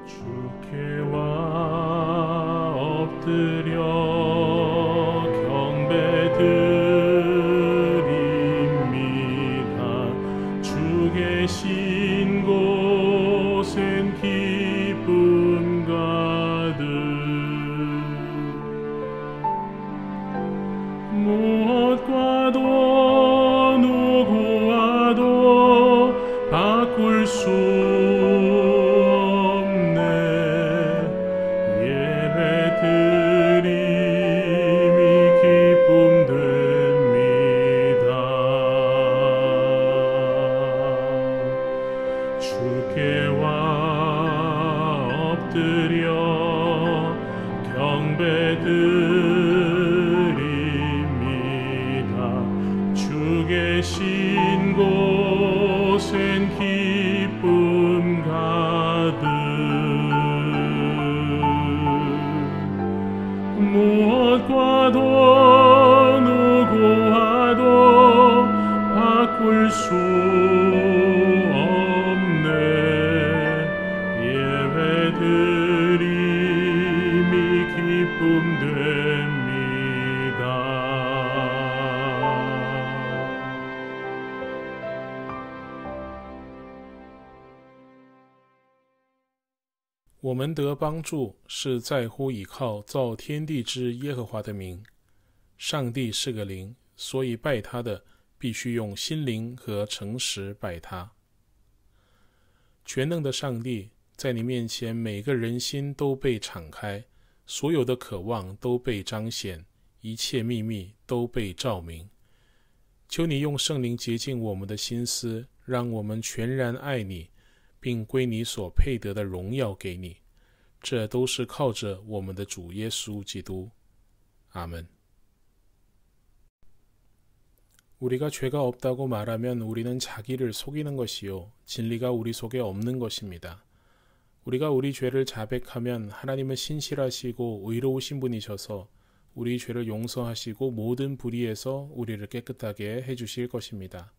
주께와 엎드려 경배드립니다. 주 계신 곳엔 기쁨 가득. 무엇과도 누구와도 바꿀 수 없네. 예배드림이 기쁨 됩니다. 주께와 엎드려 경배드립니다. 주 계신 곳엔 기쁨 가득. 무엇과도 누구와도 바꿀 수 없네. 예배드림이 기쁨 됩니다. 我们得帮助是在乎倚靠造天地之耶和华的名。上帝是个灵，所以拜他的必须用心灵和诚实拜他。全能的上帝，在你面前每个人心都被敞开，所有的渴望都被彰显，一切秘密都被照明。求你用圣灵洁净我们的心思，让我们全然爱你，并归你所配得的荣耀给你。这都是靠着我们的主耶稣基督。阿们。 우리가 죄가 없다고 말하면 우리는 자기를 속이는 것이요 진리가 우리 속에 없는 것입니다. 우리가 우리 죄를 자백하면 하나님은 신실하시고 의로우신 분이셔서 우리 죄를 용서하시고 모든 불의에서 우리를 깨끗하게 해주실 것입니다.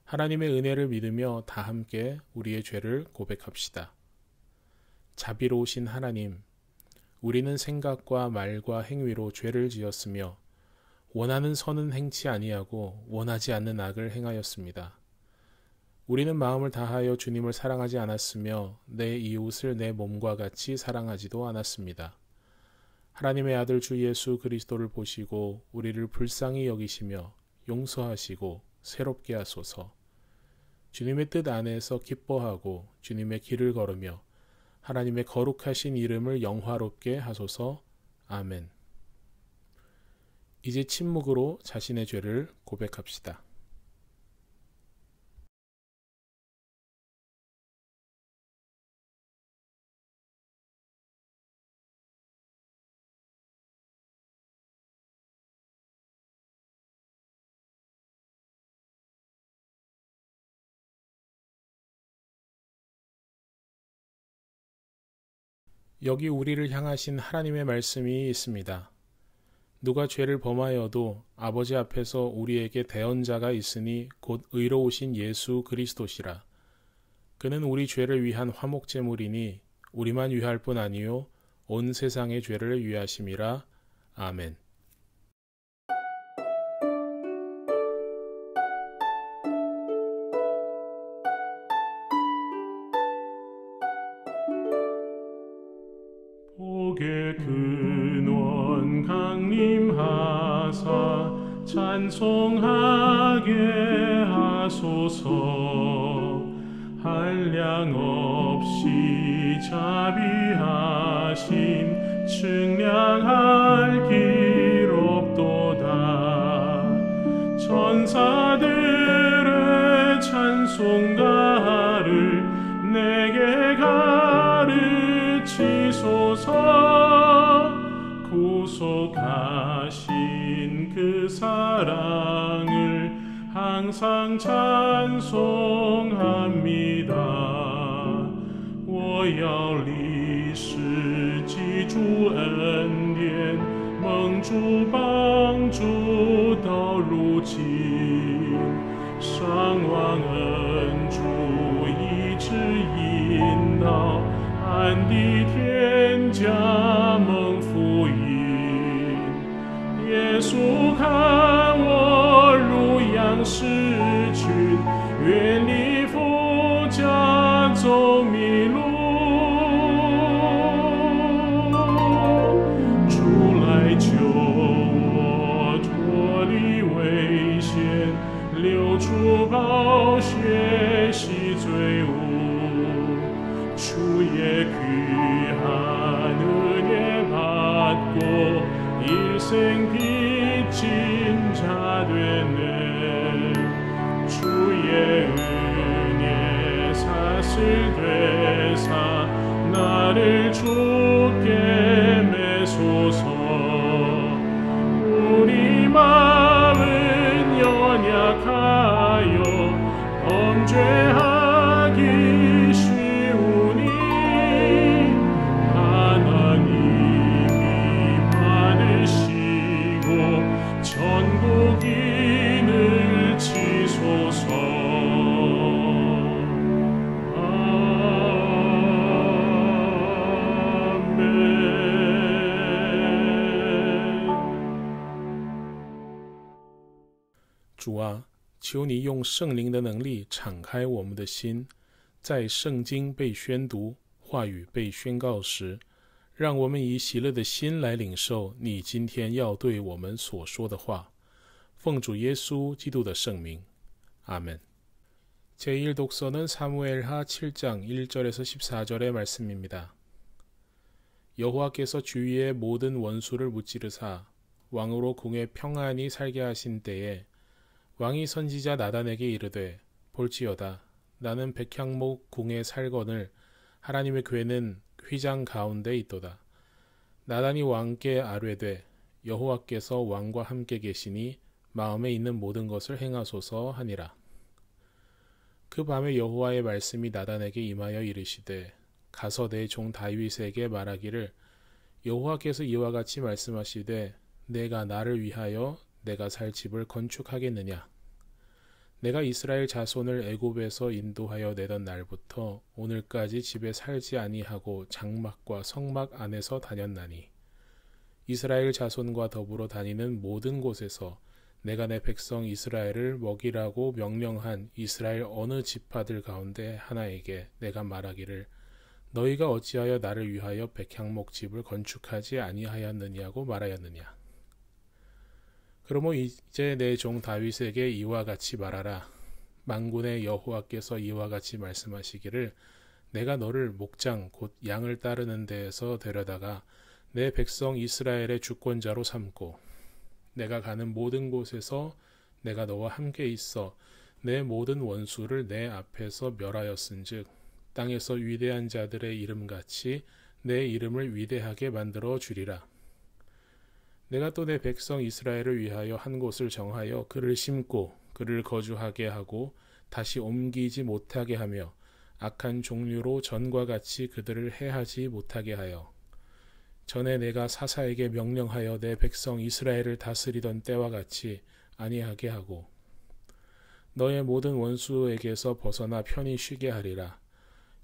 하나님의 은혜를 믿으며 다 함께 우리의 죄를 고백합시다. 자비로우신 하나님, 우리는 생각과 말과 행위로 죄를 지었으며 원하는 선은 행치 아니하고 원하지 않는 악을 행하였습니다. 우리는 마음을 다하여 주님을 사랑하지 않았으며 내 이웃을 내 몸과 같이 사랑하지도 않았습니다. 하나님의 아들 주 예수 그리스도를 보시고 우리를 불쌍히 여기시며 용서하시고 새롭게 하소서. 주님의 뜻 안에서 기뻐하고 주님의 길을 걸으며 하나님의 거룩하신 이름을 영화롭게 하소서. 아멘. 이제 침묵으로 자신의 죄를 고백합시다. 여기 우리를 향하신 하나님의 말씀이 있습니다. 누가 죄를 범하여도 아버지 앞에서 우리에게 대언자가 있으니 곧 의로우신 예수 그리스도시라. 그는 우리 죄를 위한 화목제물이니 우리만 위할 뿐 아니요 온 세상의 죄를 위하심이라. 아멘. 복의 근원 강림하사 찬송하게 하소서. 한량 없이 자비하심 측량할 길 없도다. 천사들의 찬송가를 내게 가르치소서. 구속하신 그 사랑을 항상 찬송합니다. 我要立誓记住恩典，蒙主帮助到如今，上望恩主一直引导，安耶稣看我如羊失群，远离父家走迷路，出来救我脱离危险，流出宝血洗罪污。 주의 귀한 은혜 받고 일생 빚진 자 되네 주의 은혜 사슬 되사 나를 주께 매소서 우리 마음은 연약하여 범죄하기 전국인을 치소서主啊，求你用圣灵的能力敞开我们的心，在圣经被宣读、话语被宣告时，让我们以喜乐的心来领受你今天要对我们所说的话。奉主耶稣基督的圣名，阿们。제1독서는 사무엘하 7장 1절에서 14절의 말씀입니다. 여호와께서 주위의 모든 원수를 무찌르사 왕으로 궁에 평안히 살게 하신 때에 왕이 선지자 나단에게 이르되 볼지어다 나는 백향목 궁에 살거늘 하나님의 궤는 휘장 가운데 있도다. 나단이 왕께 아뢰되 여호와께서 왕과 함께 계시니 마음에 있는 모든 것을 행하소서 하니라. 그 밤에 여호와의 말씀이 나단에게 임하여 이르시되 가서 내 종 다윗에게 말하기를 여호와께서 이와 같이 말씀하시되 내가 나를 위하여 내가 살 집을 건축하겠느냐. 내가 이스라엘 자손을 애굽에서 인도하여 내던 날부터 오늘까지 집에 살지 아니하고 장막과 성막 안에서 다녔나니 이스라엘 자손과 더불어 다니는 모든 곳에서 내가 내 백성 이스라엘을 먹이라고 명령한 이스라엘 어느 지파들 가운데 하나에게 내가 말하기를 너희가 어찌하여 나를 위하여 백향목 집을 건축하지 아니하였느냐고 말하였느냐. 그러므로 이제 내 종 다윗에게 이와 같이 말하라. 만군의 여호와께서 이와 같이 말씀하시기를 내가 너를 목장 곧 양을 따르는 데에서 데려다가 내 백성 이스라엘의 주권자로 삼고 내가 가는 모든 곳에서 내가 너와 함께 있어 내 모든 원수를 내 앞에서 멸하였은즉 땅에서 위대한 자들의 이름같이 내 이름을 위대하게 만들어 주리라. 내가 또 내 백성 이스라엘을 위하여 한 곳을 정하여 그를 심고 그를 거주하게 하고 다시 옮기지 못하게 하며 악한 종류로 전과 같이 그들을 해하지 못하게 하여 전에 내가 사사에게 명령하여 내 백성 이스라엘을 다스리던 때와 같이 아니하게 하고 너의 모든 원수에게서 벗어나 편히 쉬게 하리라.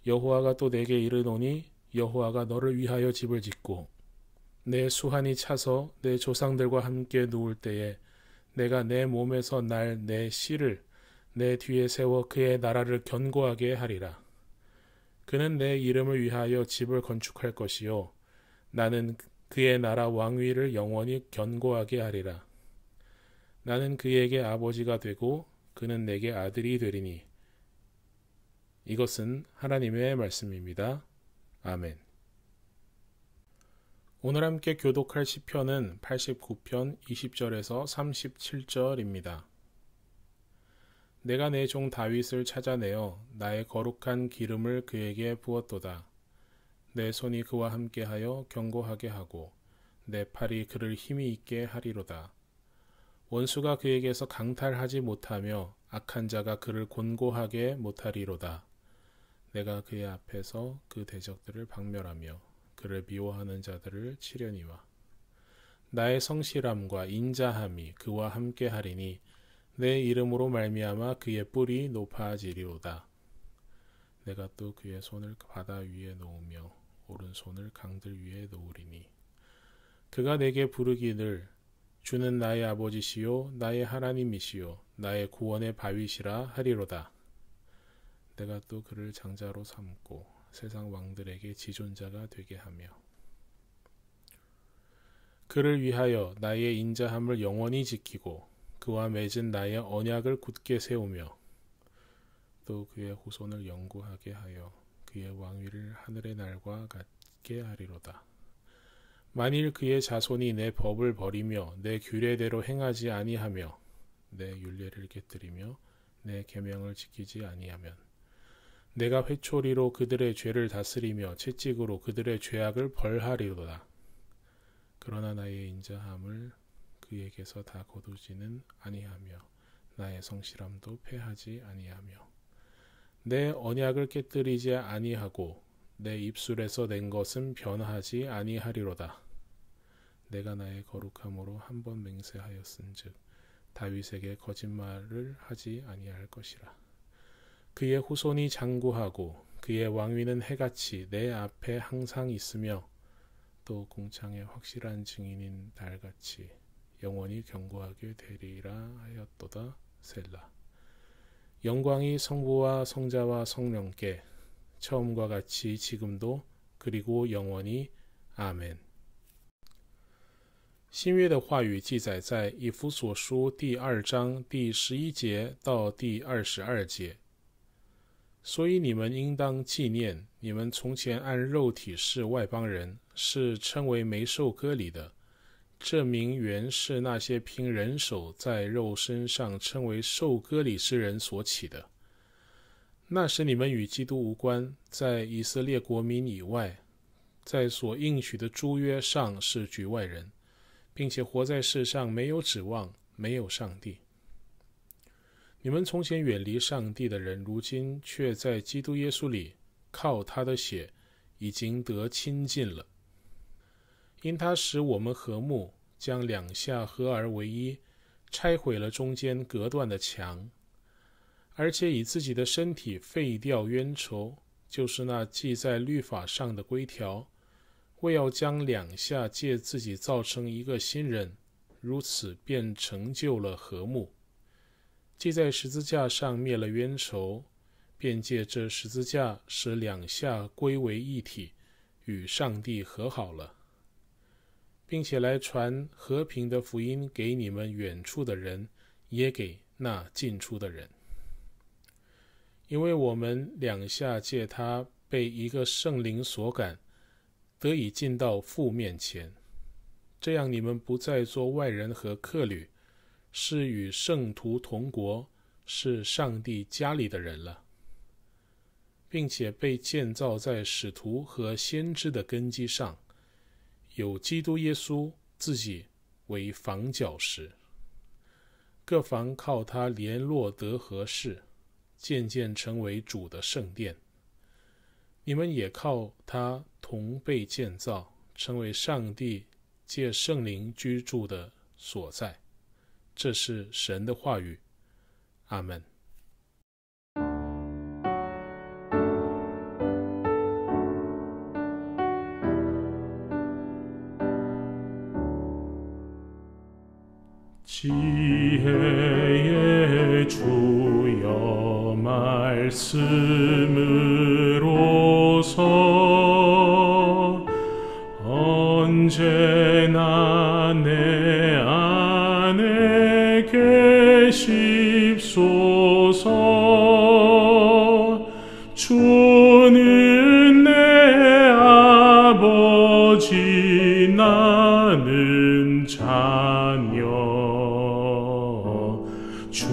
여호와가 또 내게 이르노니 여호와가 너를 위하여 집을 짓고 내 수한이 차서 내 조상들과 함께 누울 때에 내가 내 몸에서 날 내 씨를 내 뒤에 세워 그의 나라를 견고하게 하리라. 그는 내 이름을 위하여 집을 건축할 것이요 나는 그의 나라 왕위를 영원히 견고하게 하리라. 나는 그에게 아버지가 되고 그는 내게 아들이 되리니. 이것은 하나님의 말씀입니다. 아멘. 오늘 함께 교독할 시편은 89편 20절에서 37절입니다. 내가 내 종 다윗을 찾아내어 나의 거룩한 기름을 그에게 부었도다. 내 손이 그와 함께하여 견고하게 하고 내 팔이 그를 힘이 있게 하리로다. 원수가 그에게서 강탈하지 못하며 악한 자가 그를 곤고하게 못하리로다. 내가 그의 앞에서 그 대적들을 박멸하며 그를 미워하는 자들을 치려니와 나의 성실함과 인자함이 그와 함께하리니 내 이름으로 말미암아 그의 뿔이 높아지리로다. 내가 또 그의 손을 바다 위에 놓으며 오른손을 강들 위에 놓으리니 그가 내게 부르기를 주는 나의 아버지시요 나의 하나님이시요 나의 구원의 바위시라 하리로다. 내가 또 그를 장자로 삼고 세상 왕들에게 지존자가 되게 하며 그를 위하여 나의 인자함을 영원히 지키고 그와 맺은 나의 언약을 굳게 세우며 또 그의 후손을 영구하게 하여 그의 왕위를 하늘의 날과 같게 하리로다. 만일 그의 자손이 내 법을 버리며 내 규례대로 행하지 아니하며 내 율례를 깨뜨리며 내 계명을 지키지 아니하면 내가 회초리로 그들의 죄를 다스리며 채찍으로 그들의 죄악을 벌하리로다. 그러나 나의 인자함을 그에게서 다 거두지는 아니하며 나의 성실함도 패하지 아니하며 내 언약을 깨뜨리지 아니하고 내 입술에서 낸 것은 변하지 아니하리로다. 내가 나의 거룩함으로 한 번 맹세하였은즉 다윗에게 거짓말을 하지 아니할 것이라. 그의 후손이 장구하고 그의 왕위는 해같이 내 앞에 항상 있으며 또 궁창의 확실한 증인인 달같이 영원히 견고하게 되리라 하였도다. 셀라. 영광이 성부와 성자와 성령께 처음과 같이 지금도 그리고 영원히 아멘。 新约的话语记载在以弗所书第2章第11节到第22节。所以你们应当纪念，你们从前按肉体是外邦人，是称为没受割礼的。这名原是那些凭人手在肉身上称为受割礼之人所起的。那时你们与基督无关，在以色列国民以外，在所应许的诸约上是局外人，并且活在世上没有指望，没有上帝。你们从前远离上帝的人，如今却在基督耶稣里靠他的血已经得亲近了。因他使我们和睦，将两下合而为一，拆毁了中间隔断的墙，而且以自己的身体废掉冤仇，就是那记在律法上的规条，为要将两下借自己造成一个新人，如此便成就了和睦。既在十字架上灭了冤仇，便借这十字架使两下归为一体，与上帝和好了，并且来传和平的福音给你们远处的人，也给那近处的人。因为我们两下借他被一个圣灵所感，得以进到父面前，这样你们不再做外人和客旅，是与圣徒同国，是上帝家里的人了，并且被建造在使徒和先知的根基上，有基督耶稣自己为房角石，各房靠他联络得合适，渐渐成为主的圣殿。你们也靠他同被建造，成为上帝借圣灵居住的所在。这是神的话语，阿们。지혜의 주여 말씀으로서 언제나 내 안에 계십소서. 주는 내 아버지 나는 자녀, 주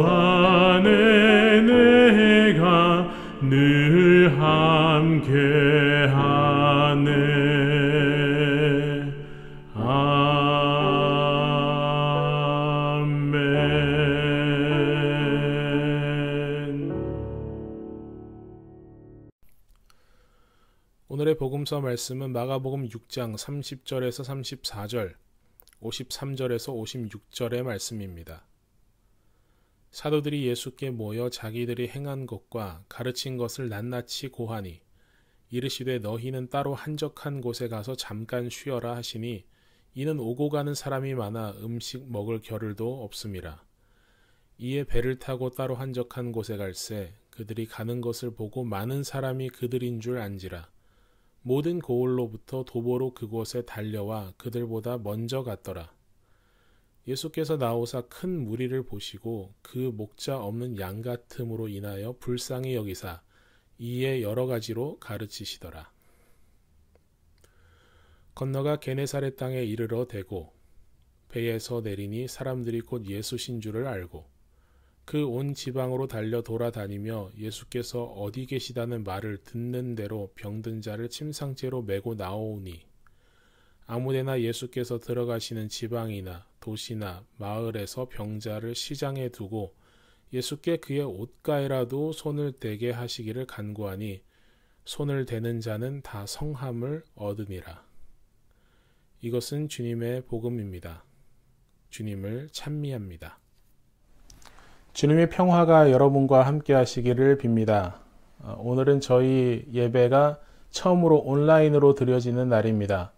안에 내가 늘 함께하네. 오늘의 복음서 말씀은 마가복음 6장 30절에서 34절, 53절에서 56절의 말씀입니다. 사도들이 예수께 모여 자기들이 행한 것과 가르친 것을 낱낱이 고하니 이르시되 너희는 따로 한적한 곳에 가서 잠깐 쉬어라 하시니 이는 오고 가는 사람이 많아 음식 먹을 겨를도 없음이라. 이에 배를 타고 따로 한적한 곳에 갈새 그들이 가는 것을 보고 많은 사람이 그들인 줄 안지라. 모든 고을로부터 도보로 그곳에 달려와 그들보다 먼저 갔더라. 예수께서 나오사 큰 무리를 보시고 그 목자 없는 양 같음으로 인하여 불쌍히 여기사 이에 여러 가지로 가르치시더라. 건너가 게네사렛 땅에 이르러 대고 배에서 내리니 사람들이 곧 예수신 줄을 알고 그 온 지방으로 달려 돌아다니며 예수께서 어디 계시다는 말을 듣는 대로 병든 자를 침상째로 메고 나오니 아무데나 예수께서 들어가시는 지방이나 도시나 마을에서 병자를 시장에 두고 예수께 그의 옷가에라도 손을 대게 하시기를 간구하니 손을 대는 자는 다 성함을 얻으니라. 이것은 주님의 복음입니다. 주님을 찬미합니다. 주님의 평화가 여러분과 함께 하시기를 빕니다. 오늘은 저희 예배가 처음으로 온라인으로 드려지는 날입니다.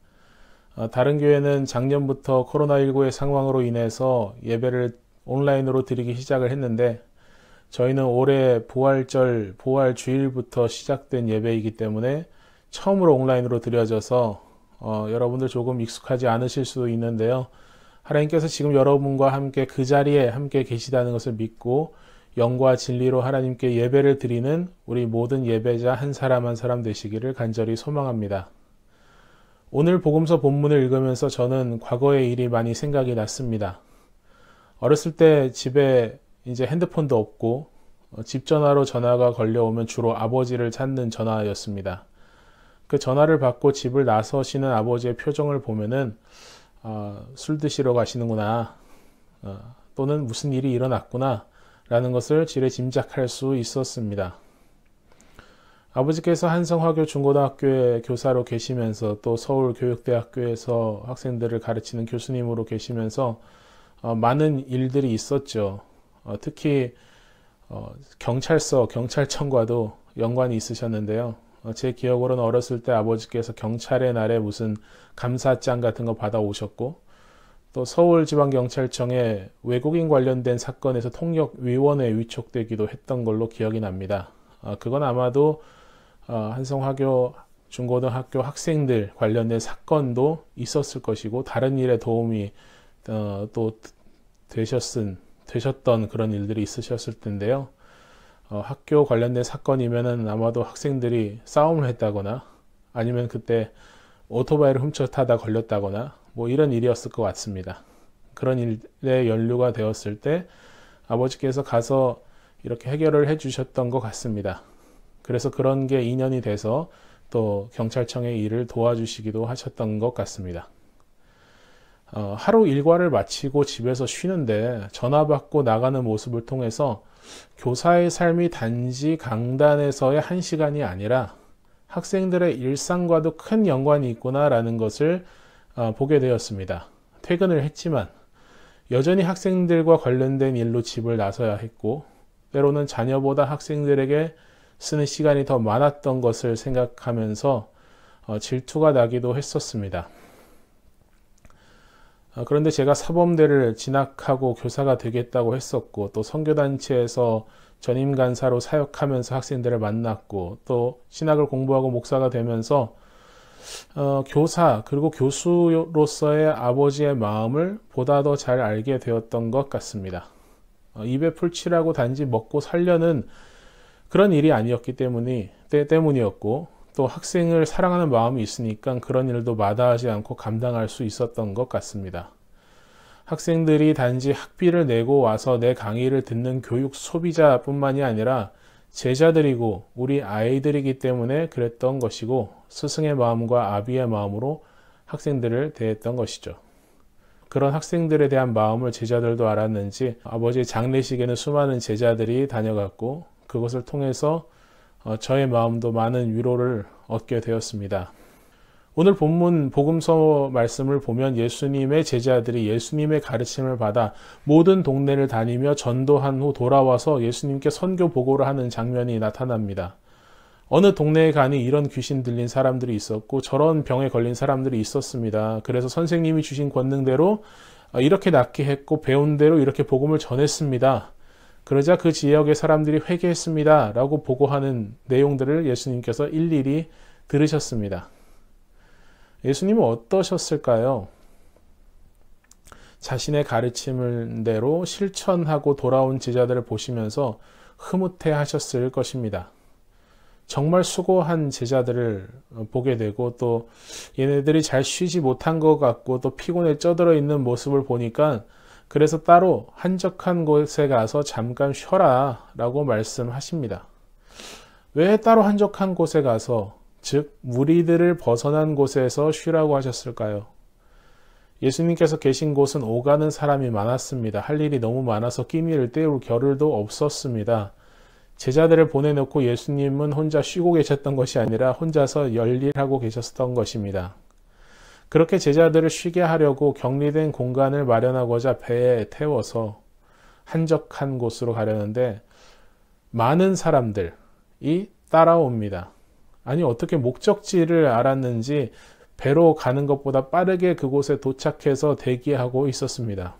다른 교회는 작년부터 코로나19의 상황으로 인해서 예배를 온라인으로 드리기 시작을 했는데 저희는 올해 부활절, 부활주일부터 시작된 예배이기 때문에 처음으로 온라인으로 드려져서 여러분들 조금 익숙하지 않으실 수도 있는데요. 하나님께서 지금 여러분과 함께 그 자리에 함께 계시다는 것을 믿고 영과 진리로 하나님께 예배를 드리는 우리 모든 예배자 한 사람 한 사람 되시기를 간절히 소망합니다. 오늘 복음서 본문을 읽으면서 저는 과거의 일이 많이 생각이 났습니다. 어렸을 때 집에 이제 핸드폰도 없고 집 전화로 전화가 걸려오면 주로 아버지를 찾는 전화였습니다. 그 전화를 받고 집을 나서시는 아버지의 표정을 보면은 술 드시러 가시는구나 또는 무슨 일이 일어났구나 라는 것을 지레 짐작할 수 있었습니다. 아버지께서 한성화교 중고등학교에 교사로 계시면서 또 서울교육대학교에서 학생들을 가르치는 교수님으로 계시면서 많은 일들이 있었죠. 특히 경찰서, 경찰청과도 연관이 있으셨는데요. 제 기억으로는 어렸을 때 아버지께서 경찰의 날에 무슨 감사장 같은 거 받아오셨고 또 서울지방경찰청에 외국인 관련된 사건에서 통역위원회에 위촉되기도 했던 걸로 기억이 납니다. 그건 아마도 한성화교 중고등학교 학생들 관련된 사건도 있었을 것이고 다른 일에 도움이 또 되셨던 그런 일들이 있으셨을 텐데요. 학교 관련된 사건이면은 아마도 학생들이 싸움을 했다거나 아니면 그때 오토바이를 훔쳐 타다 걸렸다거나 뭐 이런 일이었을 것 같습니다. 그런 일에 연루가 되었을 때 아버지께서 가서 이렇게 해결을 해 주셨던 것 같습니다. 그래서 그런 게 인연이 돼서 또 경찰청의 일을 도와주시기도 하셨던 것 같습니다. 하루 일과를 마치고 집에서 쉬는데 전화 받고 나가는 모습을 통해서 교사의 삶이 단지 강단에서의 한 시간이 아니라 학생들의 일상과도 큰 연관이 있구나라는 것을 보게 되었습니다. 퇴근을 했지만 여전히 학생들과 관련된 일로 집을 나서야 했고 때로는 자녀보다 학생들에게 쓰는 시간이 더 많았던 것을 생각하면서 질투가 나기도 했었습니다. 그런데 제가 사범대를 진학하고 교사가 되겠다고 했었고 또 선교단체에서 전임 간사로 사역하면서 학생들을 만났고 또 신학을 공부하고 목사가 되면서 교사 그리고 교수로서의 아버지의 마음을 보다 더 잘 알게 되었던 것 같습니다. 입에 풀칠하고 단지 먹고 살려는 그런 일이 아니었기 때문이었고 또 학생을 사랑하는 마음이 있으니까 그런 일도 마다하지 않고 감당할 수 있었던 것 같습니다. 학생들이 단지 학비를 내고 와서 내 강의를 듣는 교육 소비자뿐만이 아니라 제자들이고 우리 아이들이기 때문에 그랬던 것이고 스승의 마음과 아비의 마음으로 학생들을 대했던 것이죠. 그런 학생들에 대한 마음을 제자들도 알았는지 아버지의 장례식에는 수많은 제자들이 다녀갔고 그것을 통해서 저의 마음도 많은 위로를 얻게 되었습니다. 오늘 본문 복음서 말씀을 보면 예수님의 제자들이 예수님의 가르침을 받아 모든 동네를 다니며 전도한 후 돌아와서 예수님께 선교 보고를 하는 장면이 나타납니다. 어느 동네에 가니 이런 귀신 들린 사람들이 있었고 저런 병에 걸린 사람들이 있었습니다. 그래서 선생님이 주신 권능대로 이렇게 낫게 했고 배운 대로 이렇게 복음을 전했습니다. 그러자 그 지역의 사람들이 회개했습니다. 라고 보고하는 내용들을 예수님께서 일일이 들으셨습니다. 예수님은 어떠셨을까요? 자신의 가르침대로 실천하고 돌아온 제자들을 보시면서 흐뭇해 하셨을 것입니다. 정말 수고한 제자들을 보게 되고 또 얘네들이 잘 쉬지 못한 것 같고 또 피곤에 쪄들어 있는 모습을 보니까 그래서 따로 한적한 곳에 가서 잠깐 쉬어라 라고 말씀하십니다. 왜 따로 한적한 곳에 가서 즉 무리들을 벗어난 곳에서 쉬라고 하셨을까요? 예수님께서 계신 곳은 오가는 사람이 많았습니다. 할 일이 너무 많아서 끼니를 때울 겨를도 없었습니다. 제자들을 보내놓고 예수님은 혼자 쉬고 계셨던 것이 아니라 혼자서 열일하고 계셨던 것입니다. 그렇게 제자들을 쉬게 하려고 격리된 공간을 마련하고자 배에 태워서 한적한 곳으로 가려는데 많은 사람들이 따라옵니다. 아니 어떻게 목적지를 알았는지 배로 가는 것보다 빠르게 그곳에 도착해서 대기하고 있었습니다.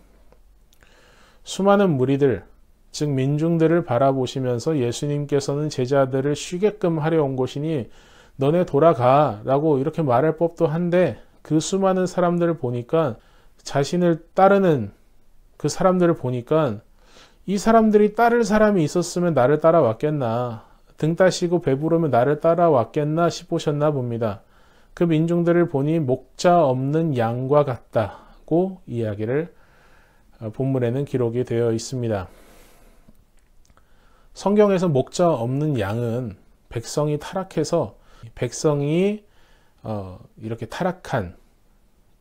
수많은 무리들, 즉 민중들을 바라보시면서 예수님께서는 제자들을 쉬게끔 하려 온 것이니 너네 돌아가 라고 이렇게 말할 법도 한데 그 수많은 사람들을 보니까 자신을 따르는 그 사람들을 보니까 이 사람들이 따를 사람이 있었으면 나를 따라왔겠나, 등 따시고 배부르면 나를 따라왔겠나 싶으셨나 봅니다. 그 민중들을 보니 목자 없는 양과 같다고 이야기를 본문에는 기록이 되어 있습니다. 성경에서 목자 없는 양은 백성이 타락해서 백성이 이렇게 타락한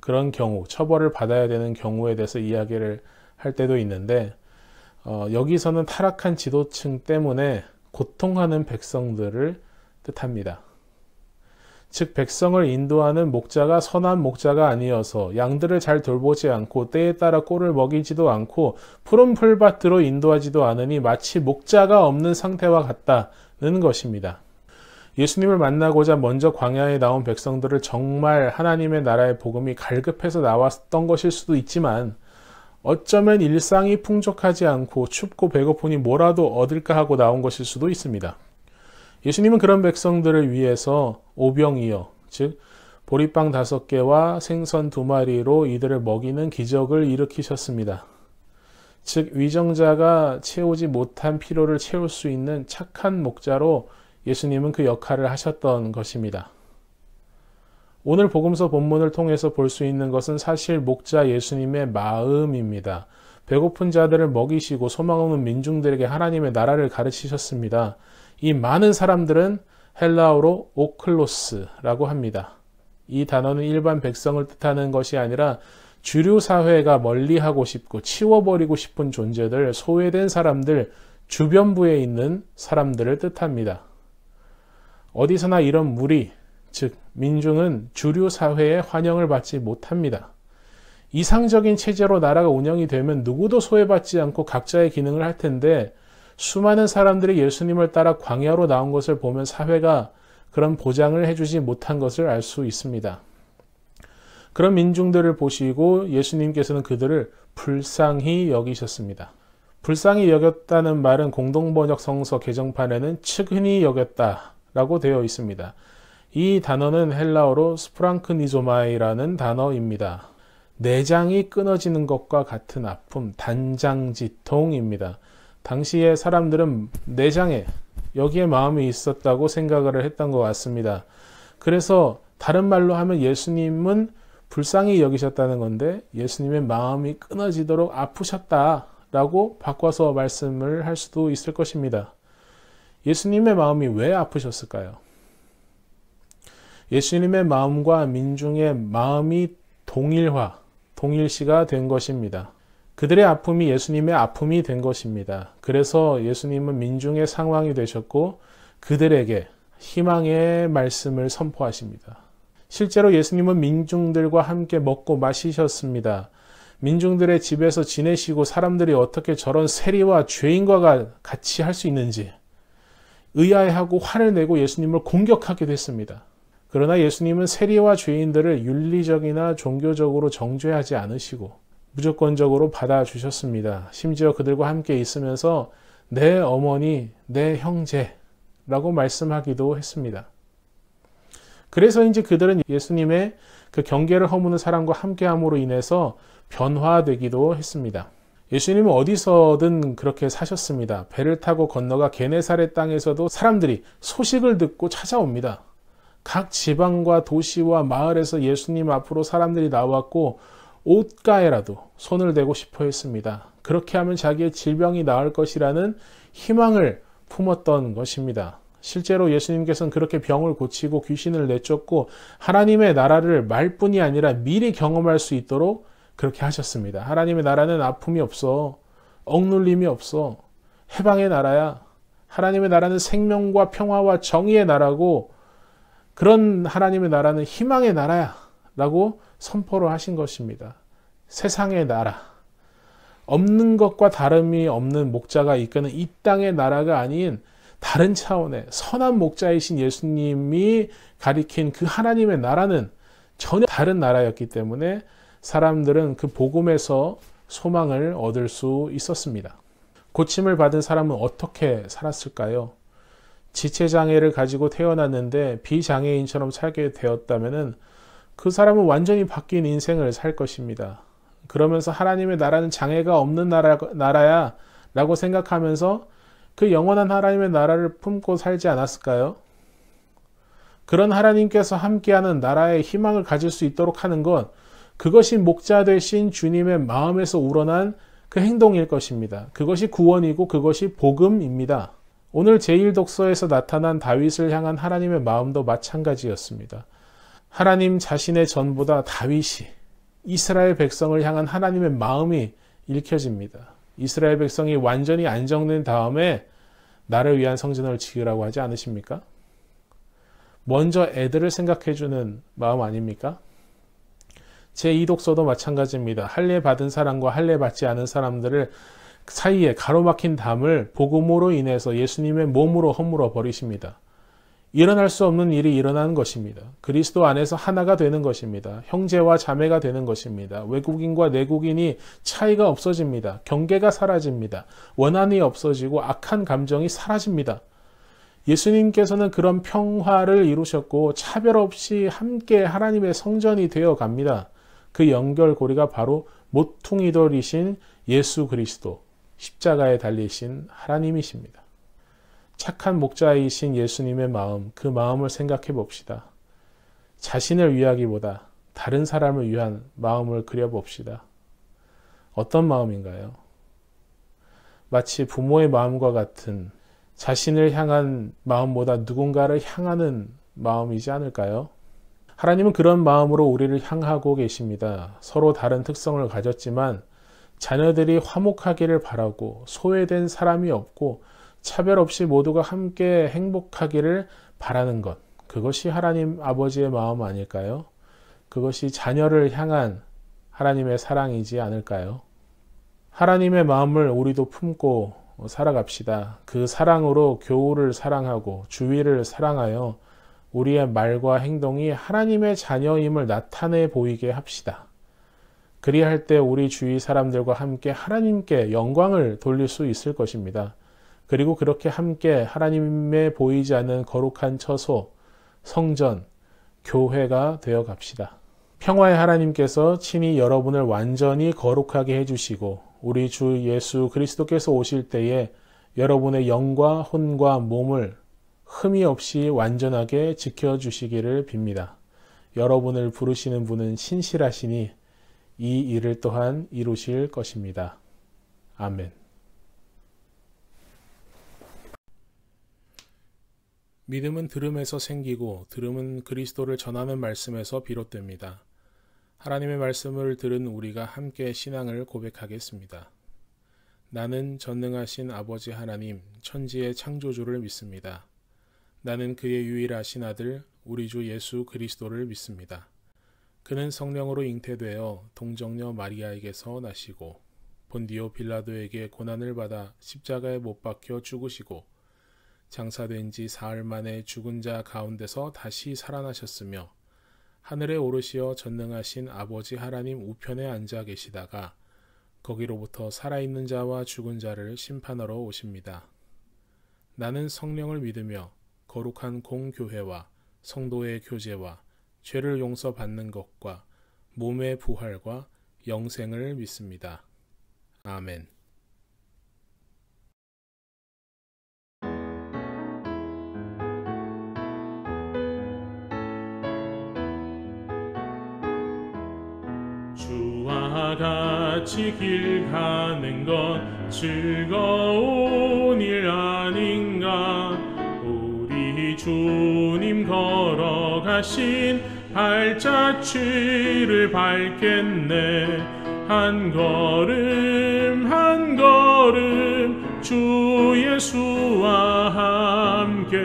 그런 경우, 처벌을 받아야 되는 경우에 대해서 이야기를 할 때도 있는데 여기서는 타락한 지도층 때문에 고통하는 백성들을 뜻합니다. 즉 백성을 인도하는 목자가 선한 목자가 아니어서 양들을 잘 돌보지 않고 때에 따라 꼴을 먹이지도 않고 푸른 풀밭으로 인도하지도 않으니 마치 목자가 없는 상태와 같다는 것입니다. 예수님을 만나고자 먼저 광야에 나온 백성들을 정말 하나님의 나라의 복음이 갈급해서 나왔던 것일 수도 있지만 어쩌면 일상이 풍족하지 않고 춥고 배고프니 뭐라도 얻을까 하고 나온 것일 수도 있습니다. 예수님은 그런 백성들을 위해서 오병이어, 즉 보리빵 5개와 생선 2마리로 이들을 먹이는 기적을 일으키셨습니다. 즉 위정자가 채우지 못한 피로를 채울 수 있는 착한 목자로 예수님은 그 역할을 하셨던 것입니다. 오늘 복음서 본문을 통해서 볼 수 있는 것은 사실 목자 예수님의 마음입니다. 배고픈 자들을 먹이시고 소망 없는 민중들에게 하나님의 나라를 가르치셨습니다. 이 많은 사람들은 헬라어로 오클로스라고 합니다. 이 단어는 일반 백성을 뜻하는 것이 아니라 주류 사회가 멀리하고 싶고 치워버리고 싶은 존재들, 소외된 사람들, 주변부에 있는 사람들을 뜻합니다. 어디서나 이런 무리, 즉 민중은 주류 사회의 환영을 받지 못합니다. 이상적인 체제로 나라가 운영이 되면 누구도 소외받지 않고 각자의 기능을 할 텐데 수많은 사람들이 예수님을 따라 광야로 나온 것을 보면 사회가 그런 보장을 해주지 못한 것을 알 수 있습니다. 그런 민중들을 보시고 예수님께서는 그들을 불쌍히 여기셨습니다. 불쌍히 여겼다는 말은 공동번역 성서 개정판에는 측은히 여겼다라고 되어 있습니다. 이 단어는 헬라어로 스프랑크니조마이라는 단어입니다. 내장이 끊어지는 것과 같은 아픔, 단장지통입니다. 당시에 사람들은 내장에 여기에 마음이 있었다고 생각을 했던 것 같습니다. 그래서 다른 말로 하면 예수님은 불쌍히 여기셨다는 건데 예수님의 마음이 끊어지도록 아프셨다라고 바꿔서 말씀을 할 수도 있을 것입니다. 예수님의 마음이 왜 아프셨을까요? 예수님의 마음과 민중의 마음이 동일시가 된 것입니다. 그들의 아픔이 예수님의 아픔이 된 것입니다. 그래서 예수님은 민중의 상황이 되셨고 그들에게 희망의 말씀을 선포하십니다. 실제로 예수님은 민중들과 함께 먹고 마시셨습니다. 민중들의 집에서 지내시고 사람들이 어떻게 저런 세리와 죄인과 같이 할 수 있는지, 의아해하고 화를 내고 예수님을 공격하게 됐습니다. 그러나 예수님은 세리와 죄인들을 윤리적이나 종교적으로 정죄하지 않으시고 무조건적으로 받아주셨습니다. 심지어 그들과 함께 있으면서 내 어머니, 내 형제라고 말씀하기도 했습니다. 그래서인지 그들은 예수님의 그 경계를 허무는 사람과 함께함으로 인해서 변화되기도 했습니다. 예수님은 어디서든 그렇게 사셨습니다. 배를 타고 건너가 게네사렛 땅에서도 사람들이 소식을 듣고 찾아옵니다. 각 지방과 도시와 마을에서 예수님 앞으로 사람들이 나왔고 옷가에라도 손을 대고 싶어 했습니다. 그렇게 하면 자기의 질병이 나을 것이라는 희망을 품었던 것입니다. 실제로 예수님께서는 그렇게 병을 고치고 귀신을 내쫓고 하나님의 나라를 말뿐이 아니라 미리 경험할 수 있도록 그렇게 하셨습니다. 하나님의 나라는 아픔이 없어. 억눌림이 없어. 해방의 나라야. 하나님의 나라는 생명과 평화와 정의의 나라고 그런 하나님의 나라는 희망의 나라야 라고 선포를 하신 것입니다. 세상의 나라. 없는 것과 다름이 없는 목자가 이끄는 이 땅의 나라가 아닌 다른 차원의 선한 목자이신 예수님이 가리킨 그 하나님의 나라는 전혀 다른 나라였기 때문에 사람들은 그 복음에서 소망을 얻을 수 있었습니다. 고침을 받은 사람은 어떻게 살았을까요? 지체장애를 가지고 태어났는데 비장애인처럼 살게 되었다면 그 사람은 완전히 바뀐 인생을 살 것입니다. 그러면서 하나님의 나라는 장애가 없는 나라야 라고 생각하면서 그 영원한 하나님의 나라를 품고 살지 않았을까요? 그런 하나님께서 함께하는 나라의 희망을 가질 수 있도록 하는 것, 그것이 목자 되신 주님의 마음에서 우러난 그 행동일 것입니다. 그것이 구원이고 그것이 복음입니다. 오늘 제1독서에서 나타난 다윗을 향한 하나님의 마음도 마찬가지였습니다. 하나님 자신의 전보다 다윗이 이스라엘 백성을 향한 하나님의 마음이 읽혀집니다. 이스라엘 백성이 완전히 안정된 다음에 나를 위한 성전을 지으라고 하지 않으십니까? 먼저 애들을 생각해주는 마음 아닙니까? 제2독서도 마찬가지입니다. 할례 받은 사람과 할례 받지 않은 사람들을 사이에 가로막힌 담을 복음으로 인해서 예수님의 몸으로 허물어 버리십니다. 일어날 수 없는 일이 일어나는 것입니다. 그리스도 안에서 하나가 되는 것입니다. 형제와 자매가 되는 것입니다. 외국인과 내국인이 차이가 없어집니다. 경계가 사라집니다. 원한이 없어지고 악한 감정이 사라집니다. 예수님께서는 그런 평화를 이루셨고 차별 없이 함께 하나님의 성전이 되어 갑니다. 그 연결고리가 바로 모퉁이돌이신 예수 그리스도, 십자가에 달리신 하나님이십니다. 착한 목자이신 예수님의 마음, 그 마음을 생각해 봅시다. 자신을 위하기보다 다른 사람을 위한 마음을 그려봅시다. 어떤 마음인가요? 마치 부모의 마음과 같은 자신을 향한 마음보다 누군가를 향하는 마음이지 않을까요? 하나님은 그런 마음으로 우리를 향하고 계십니다. 서로 다른 특성을 가졌지만 자녀들이 화목하기를 바라고 소외된 사람이 없고 차별 없이 모두가 함께 행복하기를 바라는 것. 그것이 하나님 아버지의 마음 아닐까요? 그것이 자녀를 향한 하나님의 사랑이지 않을까요? 하나님의 마음을 우리도 품고 살아갑시다. 그 사랑으로 교우를 사랑하고 주위를 사랑하여 우리의 말과 행동이 하나님의 자녀임을 나타내 보이게 합시다. 그리할 때 우리 주위 사람들과 함께 하나님께 영광을 돌릴 수 있을 것입니다. 그리고 그렇게 함께 하나님의 보이지 않는 거룩한 처소, 성전, 교회가 되어 갑시다. 평화의 하나님께서 친히 여러분을 완전히 거룩하게 해주시고 우리 주 예수 그리스도께서 오실 때에 여러분의 영과 혼과 몸을 흠이 없이 완전하게 지켜주시기를 빕니다. 여러분을 부르시는 분은 신실하시니 이 일을 또한 이루실 것입니다. 아멘. 믿음은 들음에서 생기고 들음은 그리스도를 전하는 말씀에서 비롯됩니다. 하나님의 말씀을 들은 우리가 함께 신앙을 고백하겠습니다. 나는 전능하신 아버지 하나님, 천지의 창조주를 믿습니다. 나는 그의 유일하신 아들, 우리 주 예수 그리스도를 믿습니다. 그는 성령으로 잉태되어 동정녀 마리아에게서 나시고 본디오 빌라도에게 고난을 받아 십자가에 못 박혀 죽으시고 장사된 지 사흘 만에 죽은 자 가운데서 다시 살아나셨으며 하늘에 오르시어 전능하신 아버지 하나님 우편에 앉아 계시다가 거기로부터 살아있는 자와 죽은 자를 심판하러 오십니다. 나는 성령을 믿으며 거룩한 공교회와 성도의 교제와 죄를 용서받는 것과 몸의 부활과 영생을 믿습니다. 아멘. 주와 같이 길 가는 건 즐거운 일 아닌가. 우리 주님 걸어가신 발자취를 밟겠네. 한 걸음 한 걸음 주 예수와 함께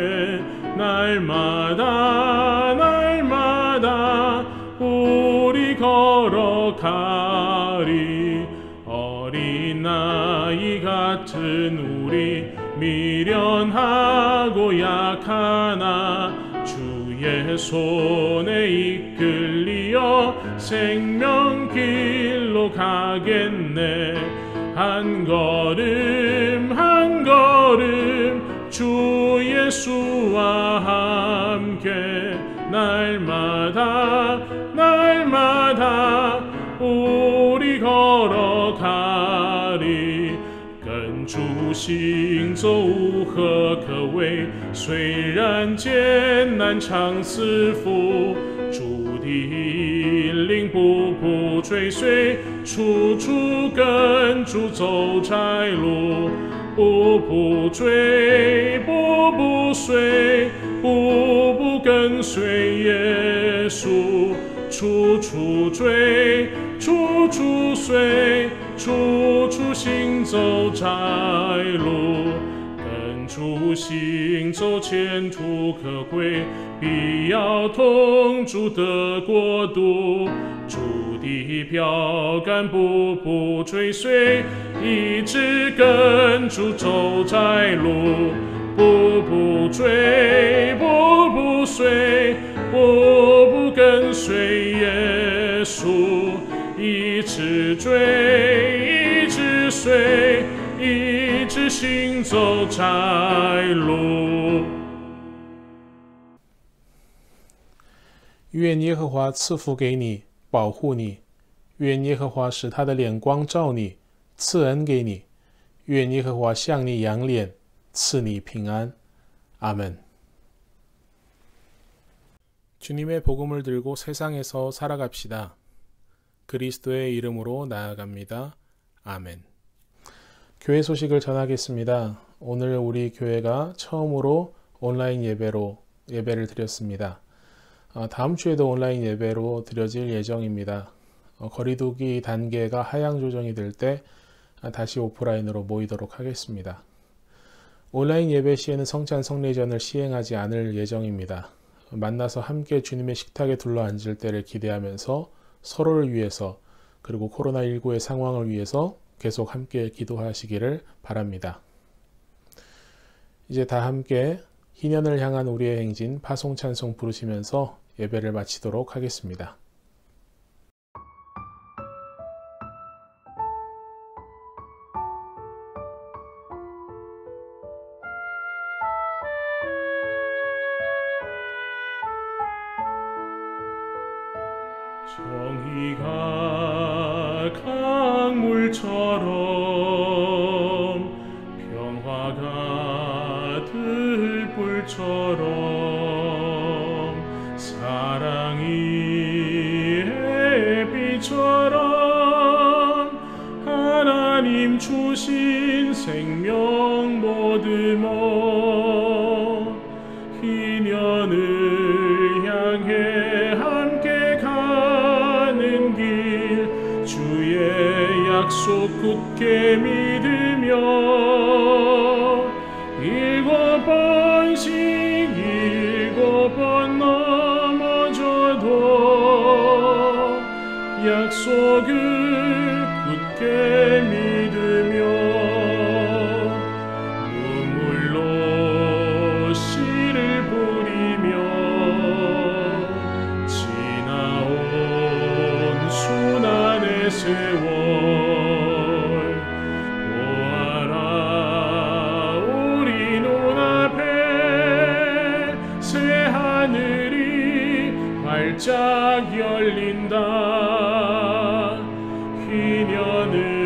날마다 날마다 우리 걸어가리. 어린아이 같은 우리 미련하고 약하나 주의 손에 이끌리어 생명길로 가겠네. 한 걸음 한 걸음 주 예수와 함께 날마다 날마다 우리 걸어가리。跟主行走无何可畏，虽然艰难常似福，主的引领步步追随，处处跟主走窄路，步步追，步步随，步步跟随耶稣，处处追，处处随，处处行走窄路，跟主行走前途可贵，必要同主的国度，主的标杆步步追随，一直跟主走窄路，步步追，步步随，步步跟随耶稣，一直追，一直随，一直行走窄路。愿耶和华赐福给你，保护你；愿耶和华使他的脸光照你，赐恩给你；愿耶和华向你扬脸，赐你平安。阿门。 주님의 복음을 들고 세상에서 살아갑시다. 그리스도의 이름으로 나아갑니다. 아멘. 교회 소식을 전하겠습니다. 오늘 우리 교회가 처음으로 온라인 예배를 드렸습니다. 다음 주에도 온라인 예배로 드려질 예정입니다. 거리두기 단계가 하향 조정이 될 때 다시 오프라인으로 모이도록 하겠습니다. 온라인 예배 시에는 성찬 성례전을 시행하지 않을 예정입니다. 만나서 함께 주님의 식탁에 둘러앉을 때를 기대하면서 서로를 위해서 그리고 코로나19의 상황을 위해서 계속 함께 기도하시기를 바랍니다. 이제 다 함께 희년을 향한 우리의 행진 파송찬송 부르시면서 예배를 마치도록 하겠습니다. 정의가 강물처럼 평화가 들불처럼 사랑이 햇빛처럼 하나님 주신 생명 모두모 희년을 향해 함께 가는 길 주의 약속 굳게 믿으며 7번씩 7번 넘어져도 약속을 굳게 믿으며 눈물로 세월 보아라 우리 눈앞에 새 하늘이 활짝 열린다 희년을